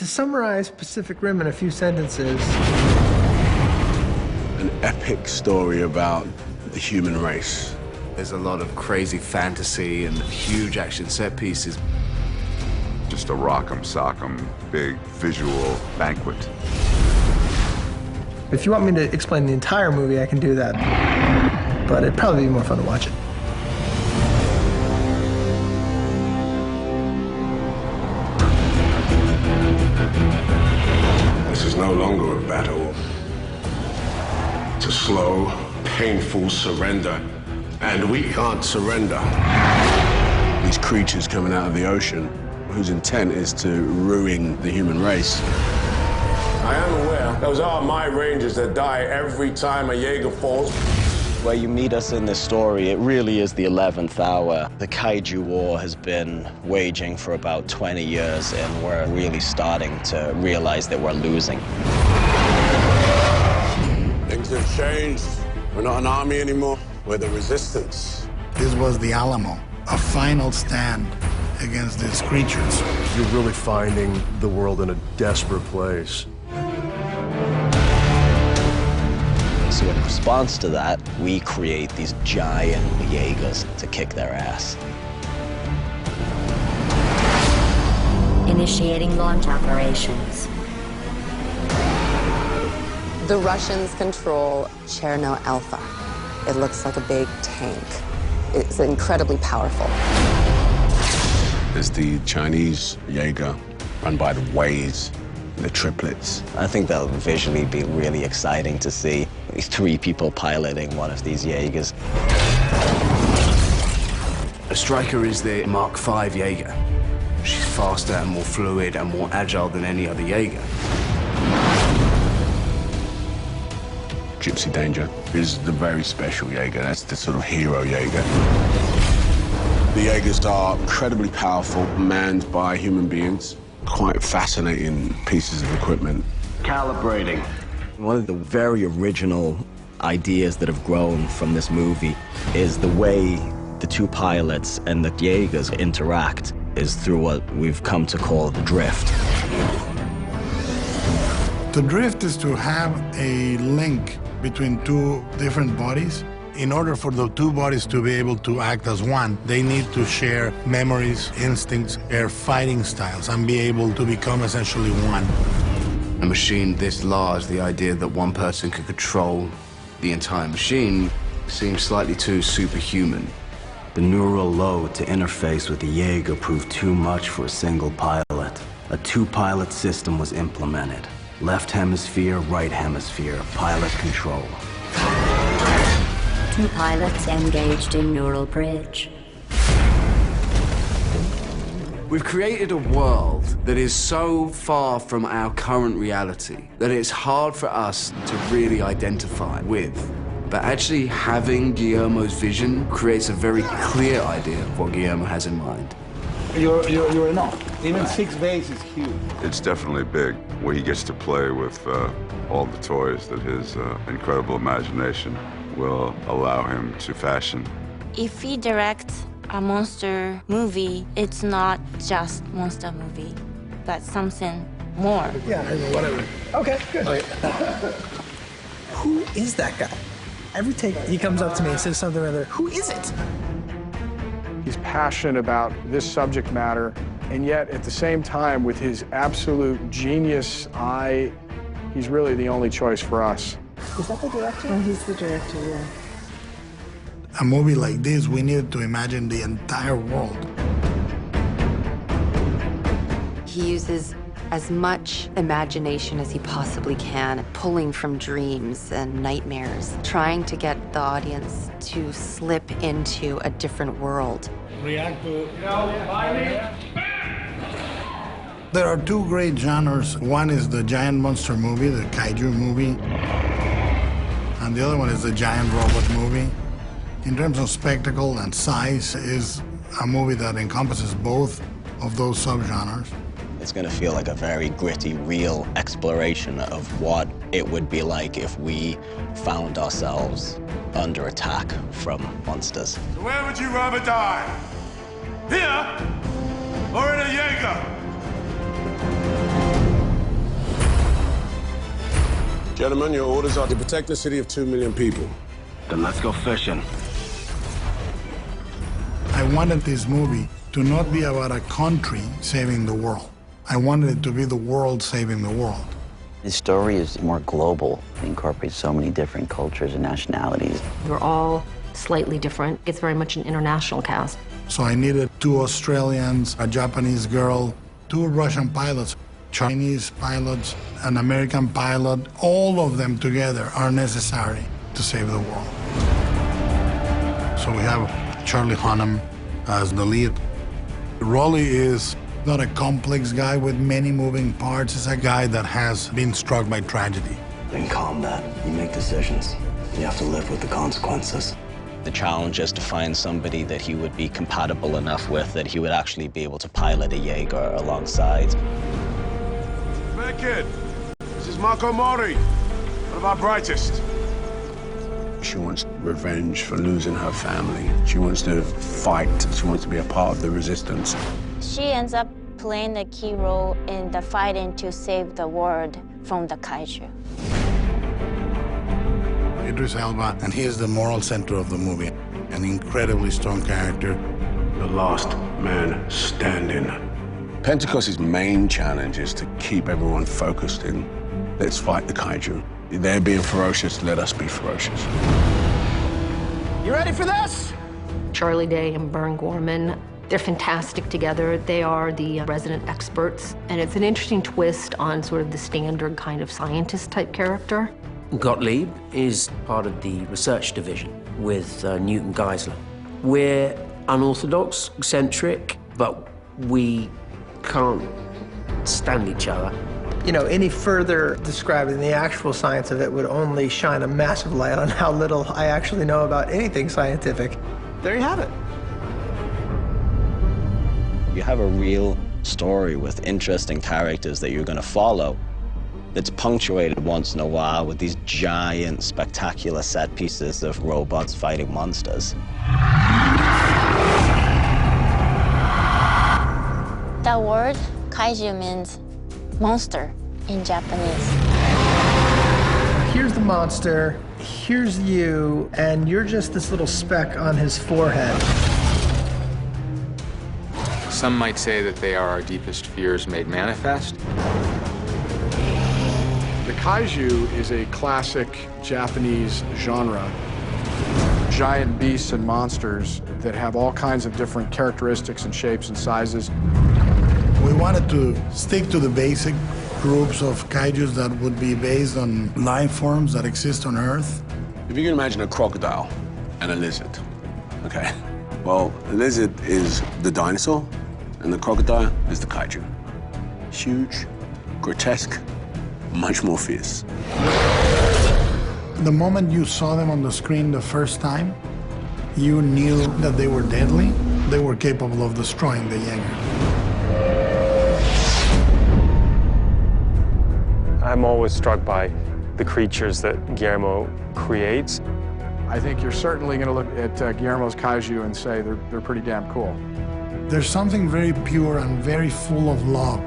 To summarize Pacific Rim in a few sentences. An epic story about the human race. There's a lot of crazy fantasy and huge action set pieces. Just a rock'em sock'em big visual banquet. If you want me to explain the entire movie, I can do that. But it'd probably be more fun to watch it. This is no longer a battle. It's a slow, painful surrender. And we can't surrender. These creatures coming out of the ocean, whose intent is to ruin the human race. I am aware those are my rangers that die every time a Jaeger falls. Where you meet us in this story, it really is the 11th hour. The kaiju war has been waging for about 20 years, and we're really starting to realize that we're losing. Things have changed. We're not an army anymore. We're the resistance. This was the Alamo, a final stand against these creatures. You're really finding the world in a desperate place. So in response to that, we create these giant Jaegers to kick their ass. Initiating launch operations. The Russians control Cherno Alpha. It looks like a big tank. It's incredibly powerful. There's the Chinese Jaeger, run by the Ways, the triplets. I think that'll visually be really exciting to see. These 3 people piloting one of these Jaegers. A Striker is the Mark V Jaeger. She's faster and more fluid and more agile than any other Jaeger. Gypsy Danger is the very special Jaeger. That's the sort of hero Jaeger. The Jaegers are incredibly powerful, manned by human beings. Quite fascinating pieces of equipment. Calibrating. One of the very original ideas that have grown from this movie is the way the 2 pilots and the Jaegers interact is through what we've come to call the drift. The drift is to have a link between 2 different bodies. In order for the 2 bodies to be able to act as one, they need to share memories, instincts, their fighting styles, and be able to become essentially one. A machine this large, the idea that one person could control the entire machine seems slightly too superhuman. The neural load to interface with the Jaeger proved too much for a single pilot. A 2-pilot system was implemented. Left hemisphere, right hemisphere, pilot control. 2 pilots engaged in neural bridge. We've created a world that is so far from our current reality that it's hard for us to really identify with. But actually having Guillermo's vision creates a very clear idea of what Guillermo has in mind. You're enough. Even 6 bays is huge. It's definitely big, where he gets to play with all the toys that his incredible imagination will allow him to fashion. If we direct a monster movie, it's not just monster movie, but something more. Yeah, whatever. Okay, good. Who is that guy? Every take he comes up to me and says something or other. Who is it? He's passionate about this subject matter, and yet at the same time, with his absolute genius eye, he's really the only choice for us. Is that the director? Oh, he's the director, yeah. A movie like this, we needed to imagine the entire world. He uses as much imagination as he possibly can, pulling from dreams and nightmares, trying to get the audience to slip into a different world. React to... There are 2 great genres. One is the giant monster movie, the kaiju movie, and the other one is the giant robot movie. In terms of spectacle and size, is a movie that encompasses both of those subgenres. It's going to feel like a very gritty, real exploration of what it would be like if we found ourselves under attack from monsters. So where would you rather die? Here or in a Jaeger? Gentlemen, your orders are to protect the city of 2 million people. Then let's go fishing. I wanted this movie to not be about a country saving the world. I wanted it to be the world saving the world. His story is more global. It incorporates so many different cultures and nationalities. We're all slightly different. It's very much an international cast. So I needed 2 Australians, a Japanese girl, 2 Russian pilots, Chinese pilots, an American pilot. All of them together are necessary to save the world. So we have Charlie Hunnam as the lead. Rolly is not a complex guy with many moving parts. He's a guy that has been struck by tragedy. In combat, you make decisions. You have to live with the consequences. The challenge is to find somebody that he would be compatible enough with that he would actually be able to pilot a Jaeger alongside. Beckett, this is Marco Mori, one of our brightest. She wants revenge for losing her family. She wants to fight. She wants to be a part of the resistance. She ends up playing a key role in the fighting to save the world from the kaiju. Idris Elba, and he is the moral center of the movie. An incredibly strong character. The last man standing. Pentecost's main challenge is to keep everyone focused in, let's fight the kaiju. They're being ferocious, let us be ferocious. You ready for this? Charlie Day and Vern Gorman, they're fantastic together. They are the resident experts, and it's an interesting twist on sort of the standard kind of scientist-type character. Gottlieb is part of the research division with Newton Geisler. We're unorthodox, eccentric, but we can't stand each other. You know, any further describing the actual science of it would only shine a massive light on how little I actually know about anything scientific. There you have it. You have a real story with interesting characters that you're going to follow. It's punctuated once in a while with these giant, spectacular set pieces of robots fighting monsters. The word kaiju means monster in Japanese. Here's the monster, here's you, and you're just this little speck on his forehead. Some might say that they are our deepest fears made manifest. The kaiju is a classic Japanese genre. Giant beasts and monsters that have all kinds of different characteristics and shapes and sizes. We wanted to stick to the basic groups of kaijus that would be based on life forms that exist on Earth. If you can imagine a crocodile and a lizard, okay? Well, a lizard is the dinosaur, and the crocodile is the kaiju. Huge, grotesque, much more fierce. The moment you saw them on the screen the first time, you knew that they were deadly. They were capable of destroying the Jaeger. I'm always struck by the creatures that Guillermo creates. I think you're certainly going to look at Guillermo's kaiju and say they're pretty damn cool. There's something very pure and very full of love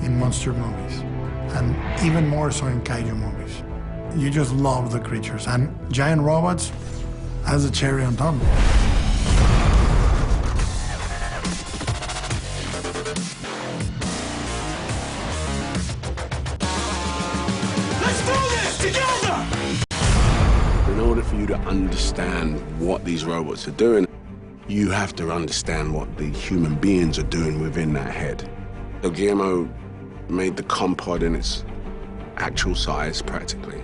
in monster movies, and even more so in kaiju movies. You just love the creatures, and giant robots as a cherry on top. Let's do this together! In order for you to understand what these robots are doing, you have to understand what the human beings are doing within that head. So Guillermo made the compod in its actual size, practically.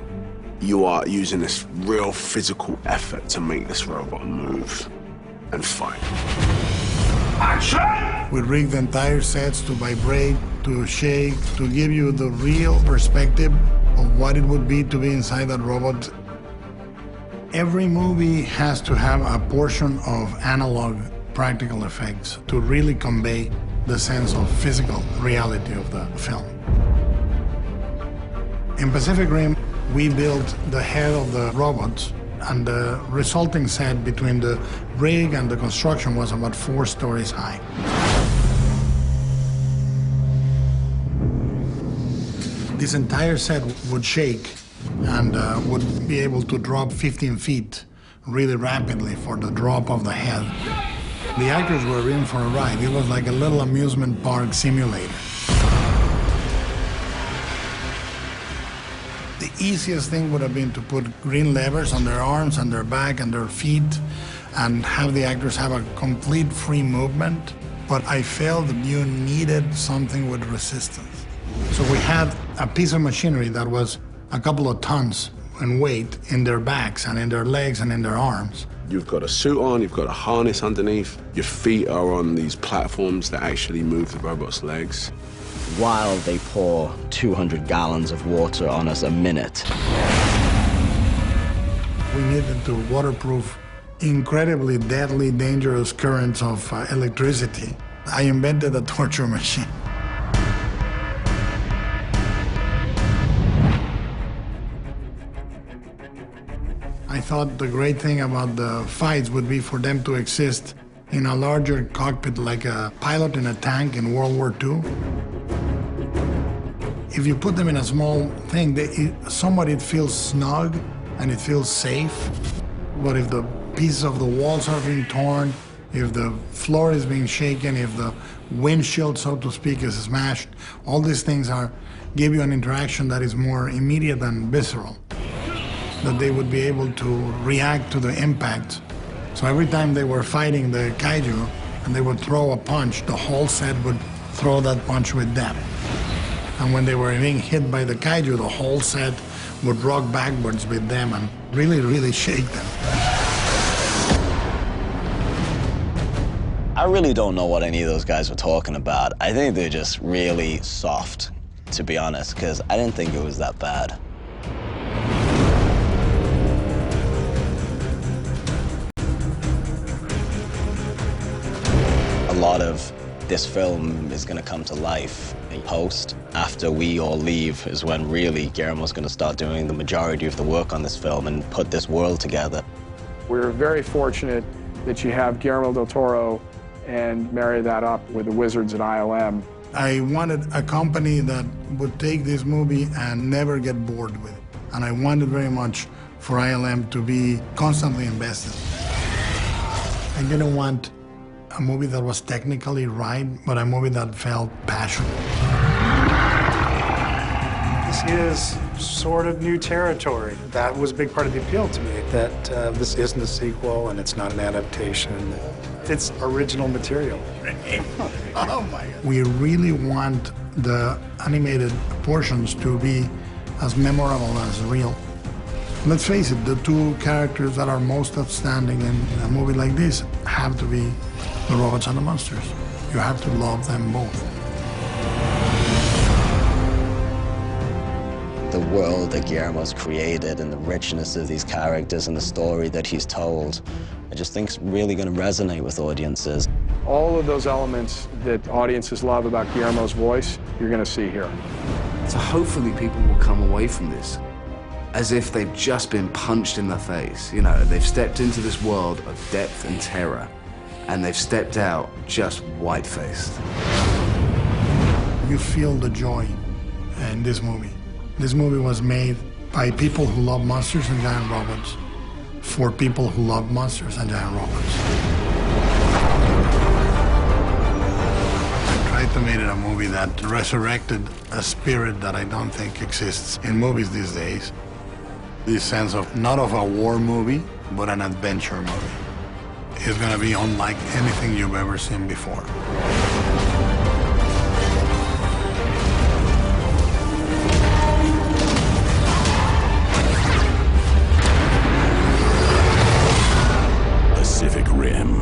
You are using this real physical effort to make this robot move and fight. Action! We rigged the entire sets to vibrate, to shake, to give you the real perspective of what it would be to be inside that robot. Every movie has to have a portion of analog practical effects to really convey the sense of physical reality of the film. In Pacific Rim, we built the head of the robots, and the resulting set between the rig and the construction was about 4 stories high. This entire set would shake and would be able to drop 15 feet really rapidly for the drop of the head. The actors were in for a ride. It was like a little amusement park simulator. The easiest thing would have been to put green levers on their arms and their back and their feet and have the actors have a complete free movement. But I felt that you needed something with resistance. So we had a piece of machinery that was a couple of tons in weight in their backs and in their legs and in their arms. You've got a suit on, you've got a harness underneath. Your feet are on these platforms that actually move the robot's legs. While they pour 200 gallons of water on us a minute. We needed to waterproof incredibly deadly, dangerous currents of electricity. I invented a torture machine. I thought the great thing about the fights would be for them to exist in a larger cockpit, like a pilot in a tank in World War II. If you put them in a small thing, somewhat it feels snug and it feels safe. But if the pieces of the walls are being torn, if the floor is being shaken, if the windshield, so to speak, is smashed, all these things give you an interaction that is more immediate and visceral, that they would be able to react to the impact. So every time they were fighting the kaiju and they would throw a punch, the whole set would throw that punch with them. And when they were being hit by the kaiju, the whole set would rock backwards with them and really, really shake them. I really don't know what any of those guys were talking about. I think they're just really soft, to be honest, because I didn't think it was that bad. A lot of this film is going to come to life in post. After we all leave is when really Guillermo's going to start doing the majority of the work on this film and put this world together. We're very fortunate that you have Guillermo del Toro and marry that up with the wizards at ILM. I wanted a company that would take this movie and never get bored with it. And I wanted very much for ILM to be constantly invested. I didn't want a movie that was technically right, but a movie that felt passionate. This is sort of new territory. That was a big part of the appeal to me, that this isn't a sequel and it's not an adaptation. It's original material. Oh my God. We really want the animated portions to be as memorable as real. Let's face it, the two characters that are most outstanding in a movie like this have to be the robots and the monsters. You have to love them both. The world that Guillermo's created and the richness of these characters and the story that he's told, I just think it's really going to resonate with audiences. All of those elements that audiences love about Guillermo's voice, you're going to see here. So hopefully people will come away from this as if they've just been punched in the face. You know, they've stepped into this world of depth and terror, and they've stepped out just white-faced. You feel the joy in this movie. This movie was made by people who love monsters and giant robots, for people who love monsters and giant robots. I tried to make it a movie that resurrected a spirit that I don't think exists in movies these days. This sense of not of a war movie, but an adventure movie. It's gonna be unlike anything you've ever seen before. Pacific Rim.